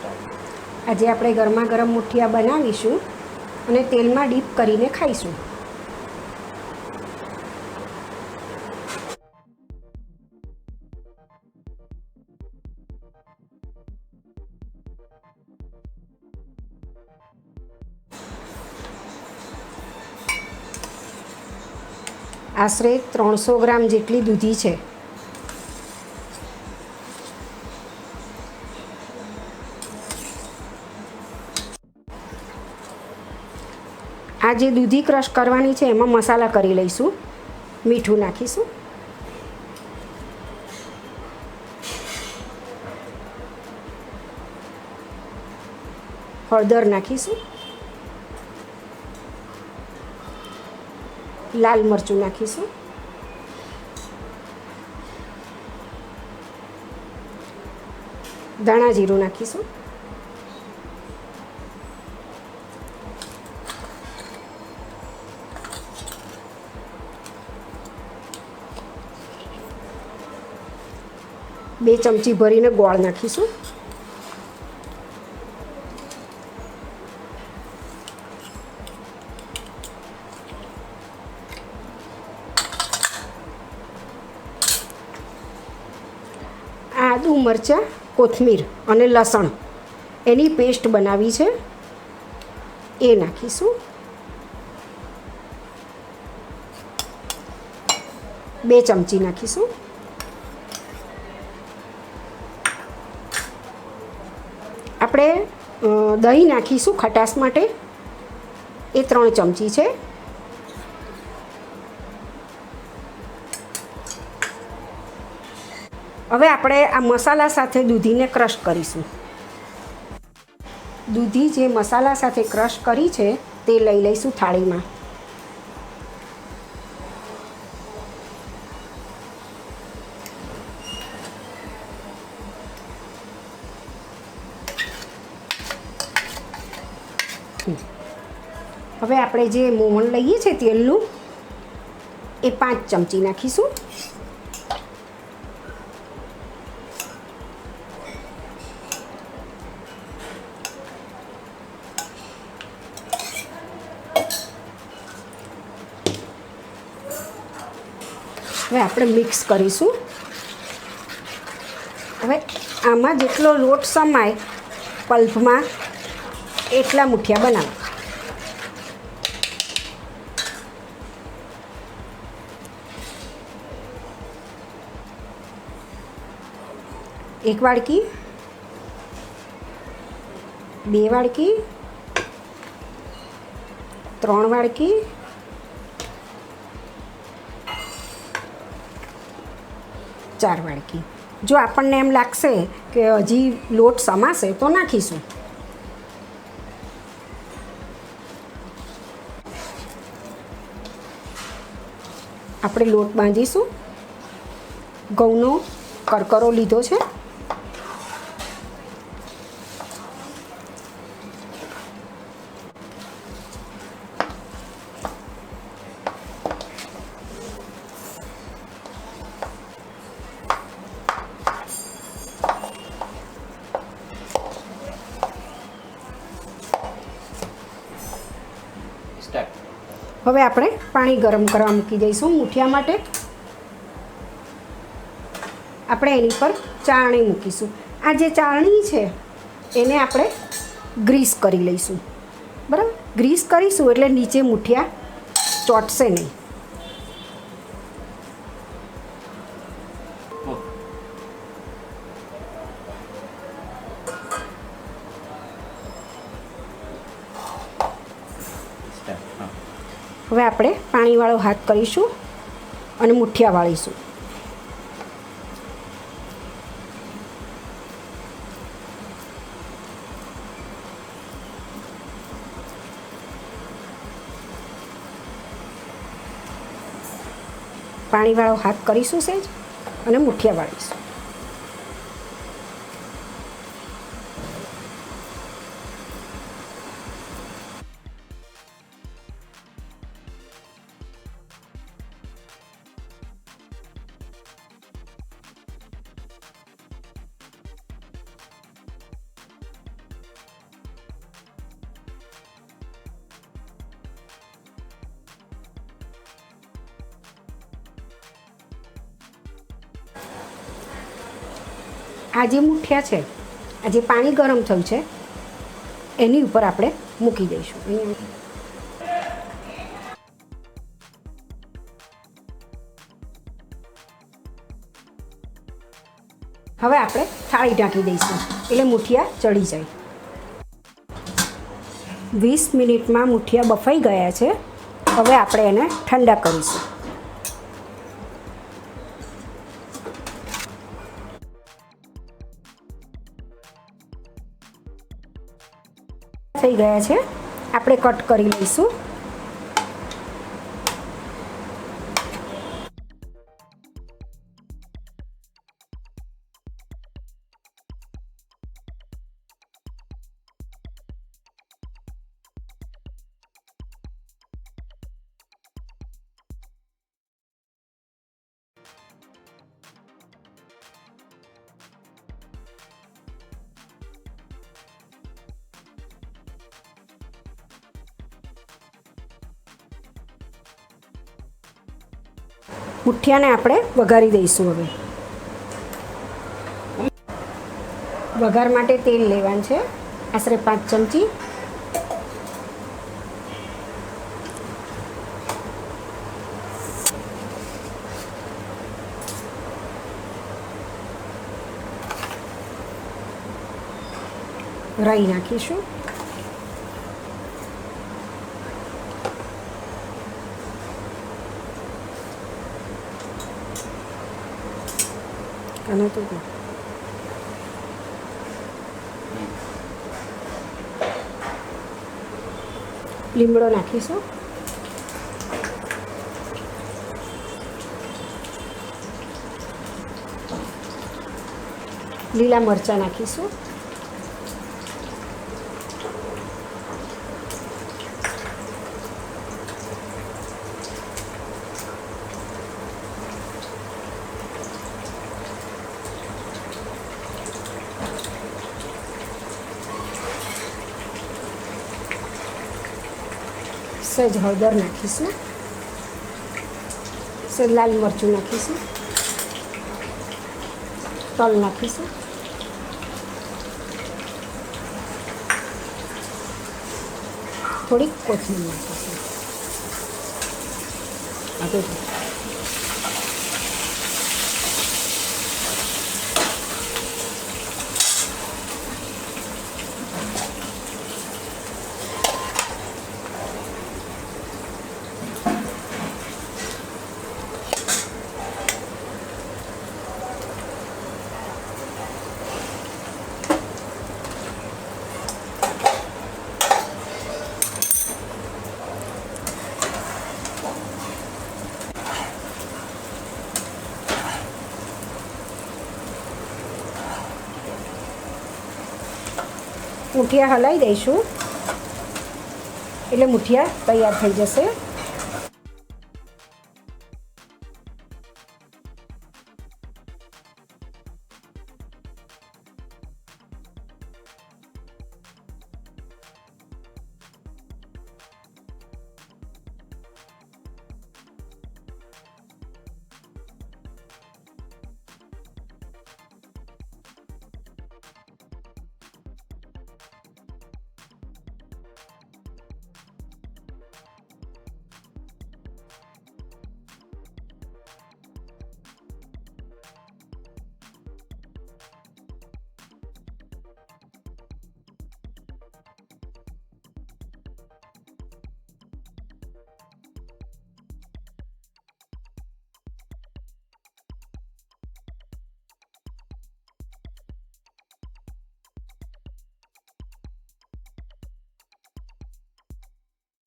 આજે આપણે ગરમા ગરમ મુઠિયા બનાવીશું અને તેલમાં ડીપ કરીને ખાઈશું. આશરે 300 ગ્રામ જેટલી દૂધી છે. આ જે દૂધી ક્રશ કરવાની છે એમાં મસાલા કરી લઈશું. મીઠું નાખીશું, હળદર નાખીશું, લાલ મરચું નાખીશું, ધાણા જીરું નાખીશું, બે ચમચી ભરીને ગોળ નાખીશું, આદુ મરચાં કોથમીર અને લસણ એની પેસ્ટ બનાવી છે એ નાખીશું. 2 ચમચી નાખીશું. આપણે દહીં નાખીશું ખટાશ માટે, એ 3 ચમચી છે. હવે આપણે આ મસાલા સાથે દૂધીને ક્રશ કરીશું. દૂધી જે મસાલા સાથે ક્રશ કરી છે તે લઈ લઈશું થાળીમાં. હવે આપણે જે મોવણ લઈએ છીએ તેલનું એ 5 ચમચી નાખીશું. હવે આપણે મિક્સ કરીશું. હવે આમાં જેટલો લોટ સમાય પલ્પમાં એટલા મુઠિયા બનાવો. એક વાડકી, 2 વાડકી, 3 વાડકી, 4 વાડકી. જો આપણને એમ લાગશે કે હજી લોટ સમાશે તો નાખીશું. આપણે લોટ બાંધીશું. ઘઉંનો કરકરો લીધો છે. હવે આપણે પાણી ગરમ કરવા મૂકી દઈશું મુઠિયા માટે. આપણે એની પર ચાળણી મૂકીશું. આ જે ચાળણી છે એને આપણે ગ્રીસ કરી લઈશું. બરાબર, ગ્રીસ કરીશું એટલે નીચે મુઠિયા ચોંટશે નહીં. હવે આપણે પાણીવાળો હાથ કરીશું અને મુઠિયા વાળીશું. પાણીવાળો હાથ કરીશું સહેજ અને મુઠિયા વાળીશું. આ જે મુઠિયા છે, આ જે પાણી ગરમ થયું છે એની ઉપર આપણે મૂકી દઈશું. હવે આપણે થાળી ઢાંકી દઈશું એટલે મુઠિયા ચડી જાય. 20 મિનિટમાં મુઠિયા બફાઈ ગયા છે. હવે આપણે એને ઠંડા કરીશું. થઈ ગયા છે, આપણે કટ કરી લઈશું. મુઠિયાને આપણે વઘારી દઈશું. હવે વઘાર માટે તેલ લેવાનું છે, આશરે 5 ચમચી. રાઈ નાખીશું. અને તો લીમડો નાખીશું. લીલા મરચાં નાખીશું. સહેજ હળદર નાખીશું. સહેજ લાલ મરચું નાખીશું. તલ નાખીશું. થોડીક કોથમીર નાખીશું. મુઠિયા હલાવી દઈશું એટલે મુઠિયા તૈયાર થઈ જશે.